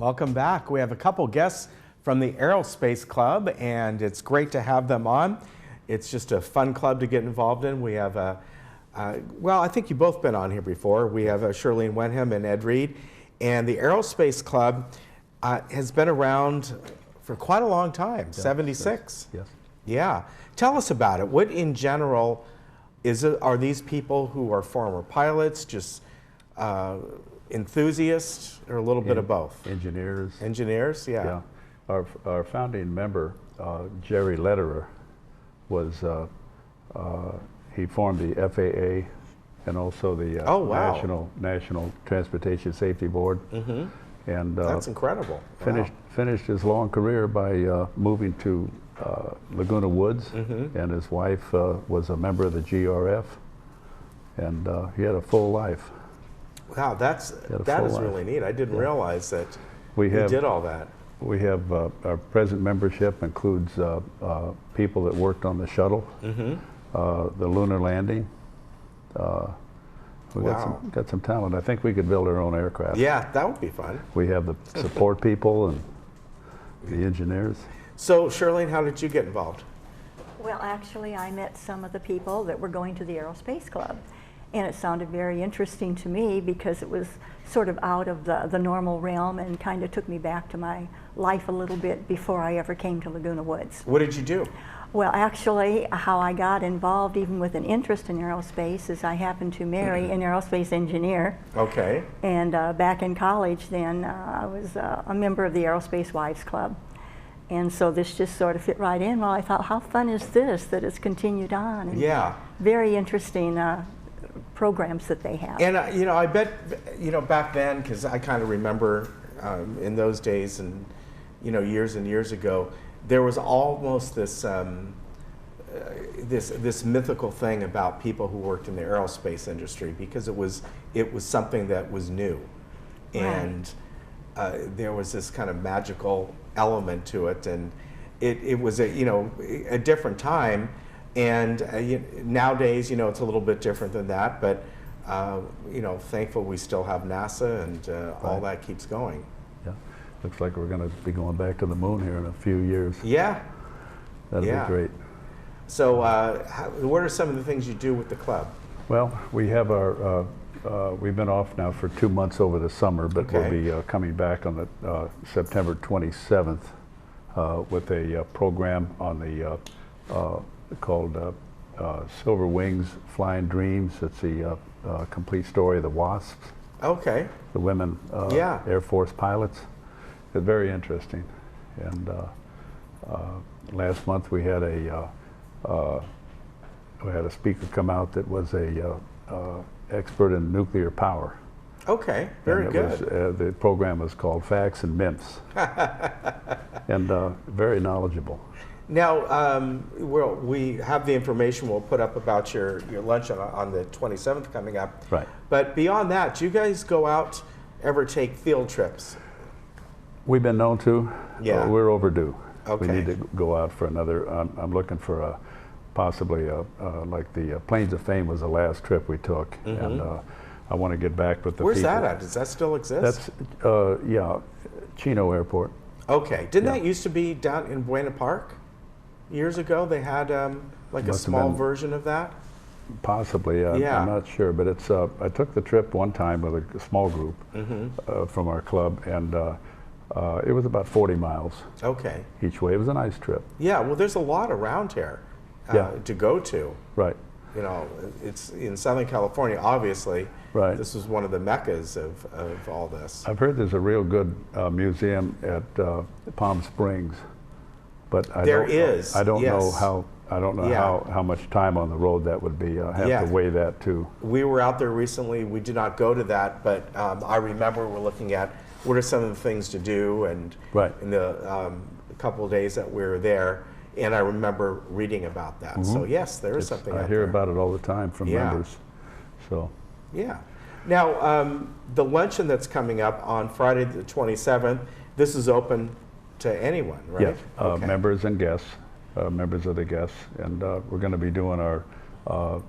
Welcome back. We have a couple guests from the Aerospace Club, and it's great to have them on. It's just a fun club to get involved in. We have, well, I think you've both been on here before. We have Shirlene Wenham and Ed Reed. And the Aerospace Club has been around for quite a long time, yeah, 76. Yes. Yeah. Tell us about it. What in general are these people who are former pilots, just enthusiasts, or a little bit of both? Engineers. Engineers, yeah. Our founding member, Jerry Lederer, was, he formed the FAA and also the National Transportation Safety Board. Mm-hmm. And that's incredible. Finished his long career by moving to Laguna Woods, mm-hmm. and his wife was a member of the GRF, and he had a full life. Wow, that is really neat. I didn't realize that he did all that. We have our present membership includes people that worked on the shuttle, mm-hmm. The lunar landing. We got some talent. I think we could build our own aircraft. Yeah, that would be fun. We have the support people and the engineers. So, Shirlene, how did you get involved? Well, actually, I met some of the people that were going to the Aerospace Club. And it sounded very interesting to me because it was sort of out of the normal realm and kind of took me back to my life a little bit before I ever came to Laguna Woods. What did you do? Well, actually, how I got involved even with an interest in aerospace is I happened to marry an aerospace engineer. Okay. And back in college then, I was a member of the Aerospace Wives Club. And so this just sort of fit right in. Well, I thought, how fun is this that it's continued on? And yeah. Very interesting programs that they have. And you know, I bet, you know, back then, because I kind of remember in those days and, you know, years and years ago, there was almost this this mythical thing about people who worked in the aerospace industry because it was something that was new, and there was this kind of magical element to it, and it was a different time. And nowadays, you know, it's a little bit different than that, but you know, thankful we still have NASA, and all that keeps going. Yeah, looks like we're going to be going back to the moon here in a few years. Yeah, that'd be great. So, what are some of the things you do with the club? Well, we have our. We've been off now for 2 months over the summer, but we'll be coming back on the September 27th with a program on the. Called Silver Wings Flying Dreams. It's the complete story of the WASPs. Okay. The women Air Force pilots. It's very interesting. And last month we had a speaker come out that was a expert in nuclear power. Okay, very good. The program was called Facts and Myths, and very knowledgeable. Now, we have the information we'll put up about your luncheon on the 27th coming up. Right. But beyond that, do you guys go out, ever take field trips? We've been known to. Yeah. We're overdue. Okay. We need to go out for another. I'm looking for possibly like the Plains of Fame was the last trip we took, mm-hmm. and I want to get back with the Where's people. that at? Does that still exist? That's, yeah, Chino Airport. Okay. Didn't that used to be down in Buena Park? Years ago, they had like a small version of that? Possibly, I'm not sure, but it's. I took the trip one time with a small group mm-hmm. From our club, and it was about 40 miles each way. It was a nice trip. Yeah, well, there's a lot around here to go to. Right. You know, it's in Southern California, obviously. Right. This was one of the meccas of all this. I've heard there's a real good museum at Palm Springs. But I don't know how much time on the road that would be. I have to weigh that too. We were out there recently. We did not go to that, but I remember we're looking at what are some of the things to do, and in the couple of days that we were there, and I remember reading about that. Mm-hmm. So yes, there is something. I hear about it all the time from members. So now the luncheon that's coming up on Friday the 27th. This is open to anyone, right? Yes, members and guests, members of the guests, and we're going to be doing our,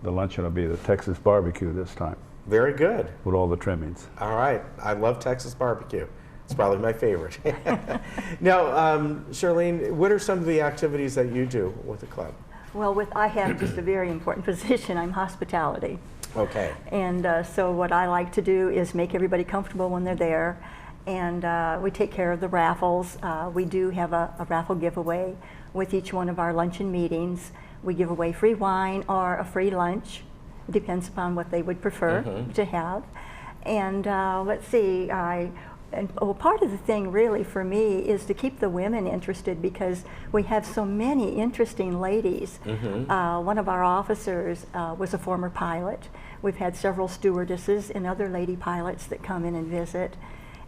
the luncheon will be the Texas barbecue this time. Very good. With all the trimmings. All right, I love Texas barbecue. It's probably my favorite. Now, Charlene, what are some of the activities that you do with the club? Well, I have just a very important position. I'm hospitality. Okay. And so what I like to do is make everybody comfortable when they're there. And we take care of the raffles. We do have a raffle giveaway with each one of our luncheon meetings. We give away free wine or a free lunch. Depends upon what they would prefer to have. And let's see, part of the thing really for me is to keep the women interested, because we have so many interesting ladies. One of our officers was a former pilot. We've had several stewardesses and other lady pilots that come in and visit.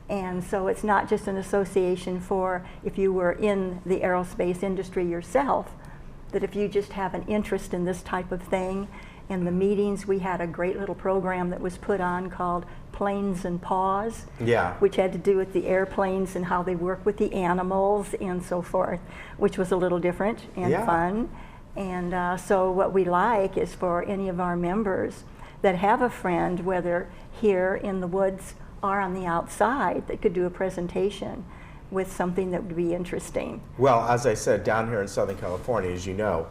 And so it's not just an association for if you were in the aerospace industry yourself, that if you just have an interest in this type of thing. In the meetings, we had a great little program that was put on called Planes and Paws, which had to do with the airplanes and how they work with the animals and so forth, which was a little different and fun. And so what we like is for any of our members that have a friend, whether here in the woods or on the outside, that could do a presentation with something that would be interesting. Well, as I said, down here in Southern California, as you know,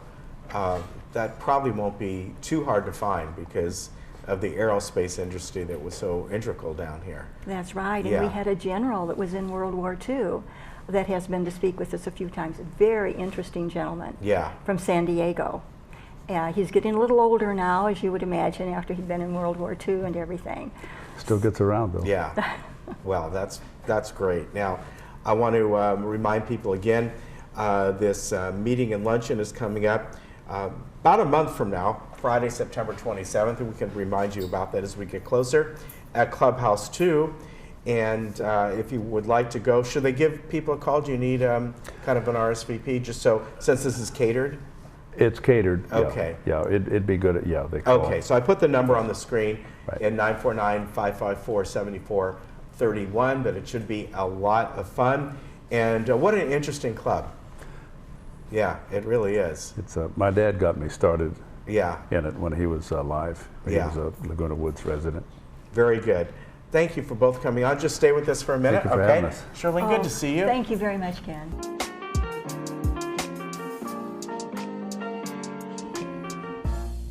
that probably won't be too hard to find because of the aerospace industry that was so integral down here. That's right, and we had a general that was in World War II that has been to speak with us a few times. A very interesting gentleman from San Diego. He's getting a little older now, as you would imagine, after he'd been in World War II and everything. Still gets around, though. Yeah. Well, that's great. Now, I want to remind people again, this meeting and luncheon is coming up about a month from now, Friday, September 27th, and we can remind you about that as we get closer at Clubhouse 2. And if you would like to go, should they give people a call? Do you need kind of an RSVP, just so, since this is catered? It's catered. Okay. Yeah, it'd be good. They call. Okay, so I put the number on the screen in 949-554-7431, but it should be a lot of fun. And what an interesting club. Yeah, it really is. It's my dad got me started in it when he was alive. He was a Laguna Woods resident. Very good. Thank you for both coming on. Just stay with us for a minute, Thank you for having us. Charlene, good to see you. Thank you very much, Ken.